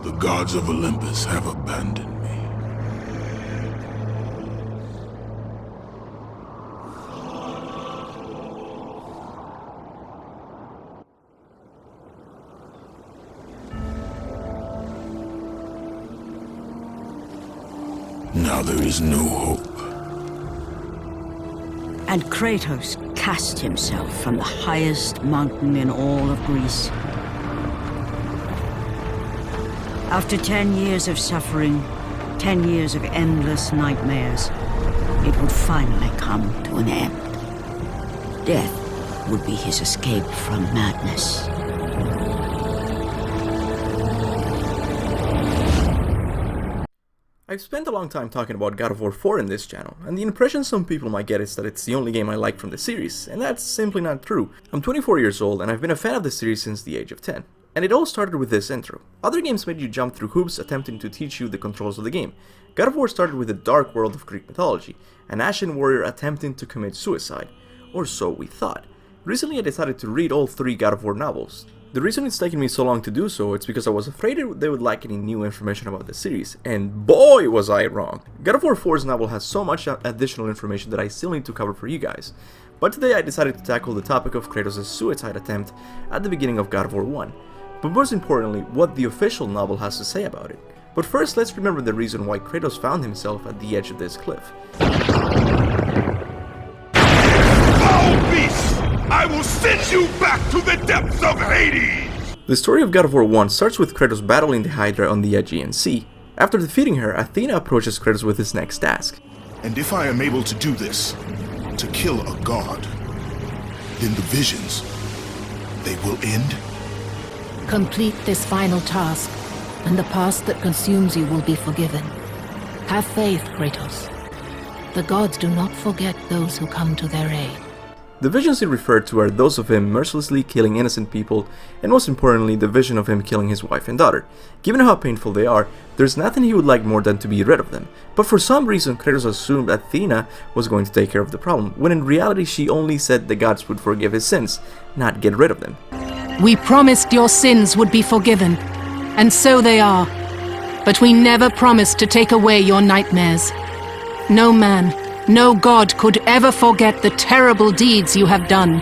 The gods of Olympus have abandoned me. Now there is no hope. And Kratos cast himself from the highest mountain in all of Greece. After 10 years of suffering, 10 years of endless nightmares, it would finally come to an end. Death would be his escape from madness. I've spent a long time talking about God of War 4 in this channel, and the impression some people might get is that it's the only game I like from the series, and that's simply not true. I'm 24 years old and I've been a fan of the series since the age of 10. And it all started with this intro. Other games made you jump through hoops attempting to teach you the controls of the game. God of War started with the dark world of Greek mythology, an Ashen warrior attempting to commit suicide. Or so we thought. Recently I decided to read all 3 God of War novels. The reason it's taken me so long to do so is because I was afraid they would lack any new information about the series, and boy was I wrong! God of War 4's novel has so much additional information that I still need to cover for you guys. But today I decided to tackle the topic of Kratos' suicide attempt at the beginning of God of War 1. But most importantly, what the official novel has to say about it. But first, let's remember the reason why Kratos found himself at the edge of this cliff. Foul beast! I will send you back to the depths of Hades! The story of God of War 1 starts with Kratos battling the Hydra on the Aegean Sea. After defeating her, Athena approaches Kratos with his next task. And if I am able to do this, to kill a god, then the visions, they will end? Complete this final task, and the past that consumes you will be forgiven. Have faith, Kratos. The gods do not forget those who come to their aid. The visions he referred to are those of him mercilessly killing innocent people, and most importantly, the vision of him killing his wife and daughter. Given how painful they are, there's nothing he would like more than to be rid of them. But for some reason, Kratos assumed Athena was going to take care of the problem, when in reality she only said the gods would forgive his sins, not get rid of them. We promised your sins would be forgiven, and so they are. But we never promised to take away your nightmares. No man, no god could ever forget the terrible deeds you have done.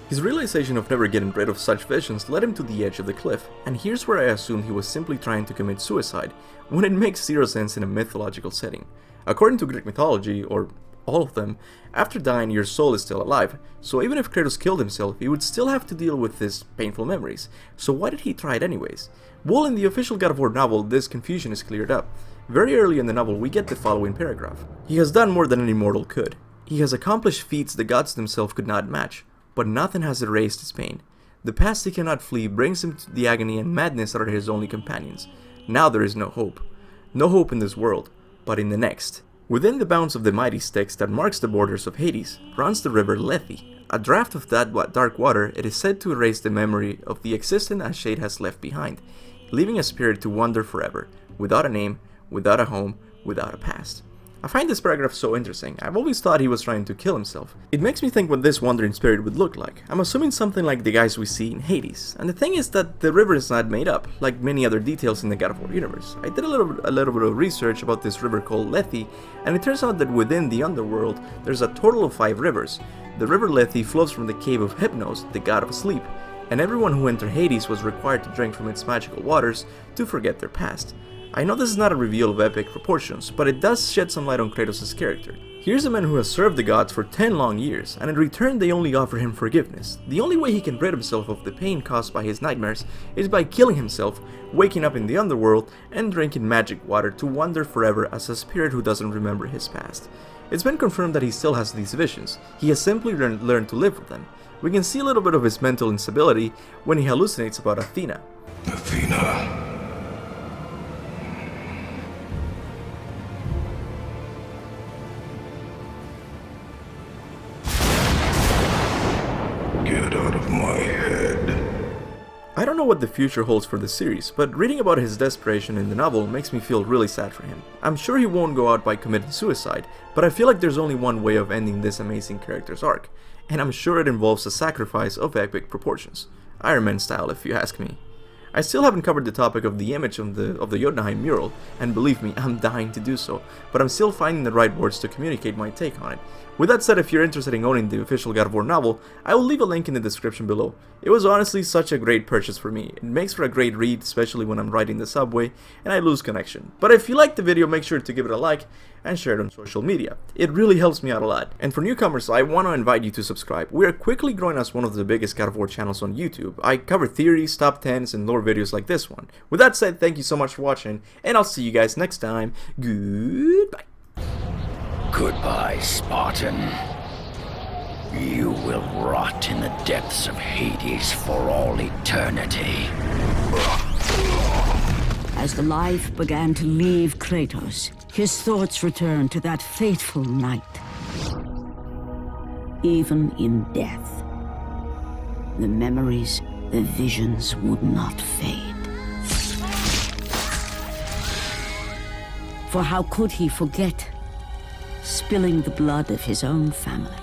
His realization of never getting rid of such visions led him to the edge of the cliff, and here's where I assumed he was simply trying to commit suicide, when it makes zero sense in a mythological setting. According to Greek mythology, or all of them, after dying your soul is still alive, so even if Kratos killed himself, he would still have to deal with his painful memories. So why did he try it anyways? Well, in the official God of War novel, this confusion is cleared up. Very early in the novel, we get the following paragraph. He has done more than any mortal could. He has accomplished feats the gods themselves could not match, but nothing has erased his pain. The past he cannot flee brings him to the agony and madness that are his only companions. Now there is no hope. No hope in this world, but in the next. Within the bounds of the mighty Styx that marks the borders of Hades, runs the river Lethe. A draught of that dark water, it is said to erase the memory of the existence a shade has left behind, leaving a spirit to wander forever, without a name, without a home, without a past. I find this paragraph so interesting. I've always thought he was trying to kill himself. It makes me think what this wandering spirit would look like. I'm assuming something like the guys we see in Hades. And the thing is that the river is not made up, like many other details in the God of War universe. I did a little bit of research about this river called Lethe, and it turns out that within the underworld, there's a total of 5 rivers. The river Lethe flows from the cave of Hypnos, the god of sleep, and everyone who entered Hades was required to drink from its magical waters to forget their past. I know this is not a reveal of epic proportions, but it does shed some light on Kratos' character. Here's a man who has served the gods for 10 long years, and in return they only offer him forgiveness. The only way he can rid himself of the pain caused by his nightmares is by killing himself, waking up in the underworld, and drinking magic water to wander forever as a spirit who doesn't remember his past. It's been confirmed that he still has these visions. He has simply learned to live with them. We can see a little bit of his mental instability when he hallucinates about Athena. Athena. Get out of my head. I don't know what the future holds for the series, but reading about his desperation in the novel makes me feel really sad for him. I'm sure he won't go out by committing suicide, but I feel like there's only one way of ending this amazing character's arc, and I'm sure it involves a sacrifice of epic proportions. Iron Man style, if you ask me. I still haven't covered the topic of the image of the Jotunheim mural, and believe me, I'm dying to do so, but I'm still finding the right words to communicate my take on it. With that said, if you're interested in owning the official God of War novel, I will leave a link in the description below. It was honestly such a great purchase for me. It makes for a great read, especially when I'm riding the subway and I lose connection. But if you liked the video, make sure to give it a like and share it on social media. It really helps me out a lot. And for newcomers, I want to invite you to subscribe. We are quickly growing as one of the biggest God of War channels on YouTube. I cover theories, top 10s, and lore videos like this one. With that said, thank you so much for watching, and I'll see you guys next time. Goodbye. Goodbye, Spartan. You will rot in the depths of Hades for all eternity. As the life began to leave Kratos, his thoughts returned to that fateful night. Even in death, the memories, the visions would not fade. For how could he forget spilling the blood of his own family?